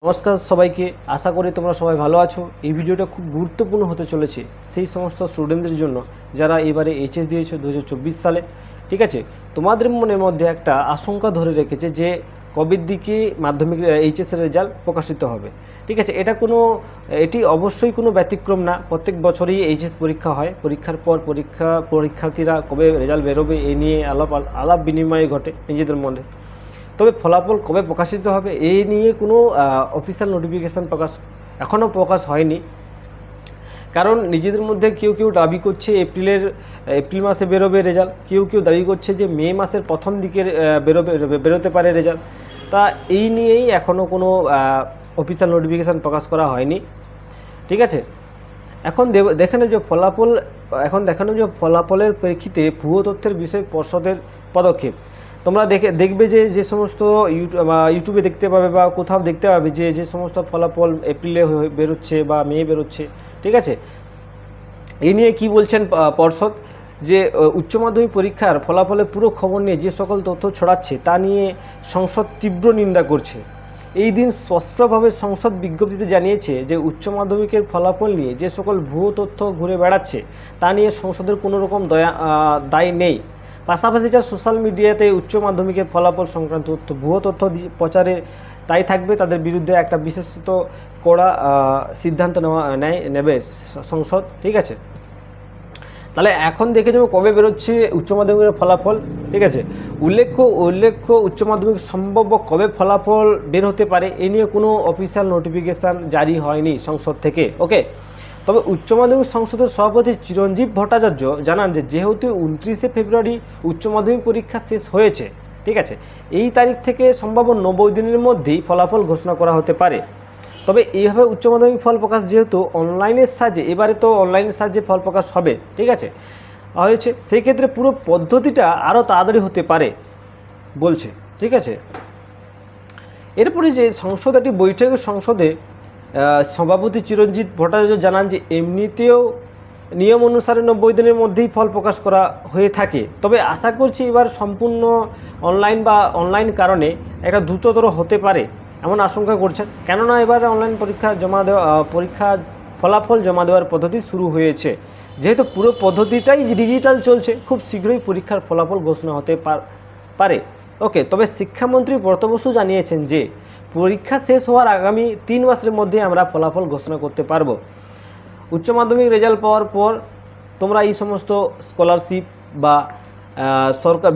নমস্কার সবাইকে, আশা করি তোমরা সবাই ভালো আছো। এই ভিডিওটা খুব গুরুত্বপূর্ণ হতে চলেছে সেই সমস্ত স্টুডেন্টদের জন্য যারা এবারে এইচএস দিয়েছো 2024 সালে। ঠিক আছে, তোমাদের মনের মধ্যে একটা আশঙ্কা ধরে রেখেছে যে কবের দিকে মাধ্যমিক এইচএসের রেজাল্ট প্রকাশিত হবে। ঠিক আছে, এটি অবশ্যই কোনো ব্যতিক্রম না। প্রত্যেক বছরই এইচএস পরীক্ষা হয়, পরীক্ষার পর পরীক্ষার্থীরা কবে রেজাল্ট বেরোবে এই নিয়ে আলাপ বিনিময় ঘটে নিজেদের মধ্যে। তবে ফলাফল কবে প্রকাশিত হবে এই নিয়ে কোনো অফিসিয়াল নোটিফিকেশান এখনও প্রকাশ হয়নি। কারণ নিজেদের মধ্যে কেউ কেউ দাবি করছে এপ্রিল মাসে বেরোবে রেজাল্ট, কেউ দাবি করছে যে মে মাসের প্রথম দিকের বেরোতে পারে রেজাল্ট। তা এই নিয়েই এখনও কোনো অফিসিয়াল নোটিফিকেশান প্রকাশ করা হয়নি। ঠিক আছে, এখন দেখানো যে ফলাফলের প্রেক্ষিতে ভুয়ো তথ্যের বিষয়ে পর্ষদের পদক্ষেপ। তোমরা দেখবে যে সমস্ত ইউটিউবে দেখতে পাবে বা কোথাও দেখতে পাবে যে সমস্ত ফলাফল এপ্রিলে বেরোচ্ছে বা মে বেরোচ্ছে। ঠিক আছে, এই নিয়ে কি বলছেন পর্ষদ, যে উচ্চ মাধ্যমিক পরীক্ষার ফলাফলের পুরো খবর নিয়ে যে সকল তথ্য ছড়াচ্ছে তা নিয়ে সংসদ তীব্র নিন্দা করছে। এই দিন স্পষ্টভাবে সংসদ বিজ্ঞপ্তিতে জানিয়েছে যে উচ্চ মাধ্যমিকের ফলাফল নিয়ে যে সকল ভুয়ো তথ্য ঘুরে বেড়াচ্ছে তা নিয়ে সংসদের কোনো রকম দায় নেই। পাশাপাশি যা সোশ্যাল মিডিয়াতে উচ্চ মাধ্যমিকের ফলাফল সংক্রান্ত ভুয়ো তথ্য প্রচারে তাই থাকবে, তাদের বিরুদ্ধে একটা বিশেষত কড়া সিদ্ধান্ত নেবে সংসদ। ঠিক আছে, তাহলে এখন দেখে নেব কবে বেরোচ্ছে উচ্চ মাধ্যমিকের ফলাফল। ঠিক আছে, উল্লেখ্য উচ্চ মাধ্যমিক সম্ভাব্য কবে ফলাফল বের হতে পারে এ নিয়ে কোনো অফিসিয়াল নোটিফিকেশান জারি হয়নি সংসদ থেকে। ওকে, তবে উচ্চ মাধ্যমিক সংসদের সভাপতি চিরঞ্জীব ভট্টাচার্য জানান যে যেহেতু 29শে ফেব্রুয়ারি উচ্চ মাধ্যমিক পরীক্ষা শেষ হয়েছে, ঠিক আছে, এই তারিখ থেকে সম্ভাব্য 90 দিনের মধ্যেই ফলাফল ঘোষণা করা হতে পারে। তবে এইভাবে উচ্চ মাধ্যমিক ফল প্রকাশ যেহেতু অনলাইনের সাহায্যে, এবারে তো অনলাইনের সাহায্যে ফল প্রকাশ হবে, ঠিক আছে, হয়েছে, সেই ক্ষেত্রে পুরো পদ্ধতিটা আরও তাড়াতাড়ি হতে পারে বলছে। ঠিক আছে, এরপরে যে সংসদ একটি বৈঠকে সংসদে সভাপতি চিরঞ্জিত ভট্টাচার্য জানান যে এমনিতেও নিয়ম অনুসারে 90 দিনের মধ্যেই ফল প্রকাশ করা হয়ে থাকে, তবে আশা করছি এবার সম্পূর্ণ অনলাইন কারণে একটা দ্রুততর হতে পারে এমন আশঙ্কা করছেন। কেননা এবার অনলাইন পরীক্ষা ফলাফল জমা দেওয়ার পদ্ধতি শুরু হয়েছে। যেহেতু পুরো পদ্ধতিটাই ডিজিটাল চলছে, খুব শীঘ্রই পরীক্ষার ফলাফল ঘোষণা হতে পারে। ওকে, তবে শিক্ষামন্ত্রী ব্রত বসু জানিয়েছেন যে পরীক্ষা শেষ হওয়ার আগামী 3 মাসের মধ্যে আমরা ফলাফল ঘোষণা করতে পারবো। উচ্চ মাধ্যমিক রেজাল্ট পাওয়ার পর তোমরা এই সমস্ত স্কলারশিপ বা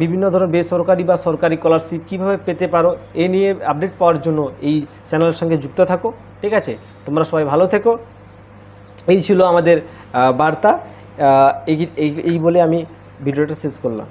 বিভিন্ন ধরনের বেসরকারি বা সরকারি স্কলারশিপ কীভাবে পেতে পারো এ নিয়ে আপডেট পাওয়ার জন্য এই চ্যানেলের সঙ্গে যুক্ত থাকো। ঠিক আছে, তোমরা সবাই ভালো থেকো। এই ছিল আমাদের বার্তা। এই বলে আমি ভিডিওটা শেষ করলাম।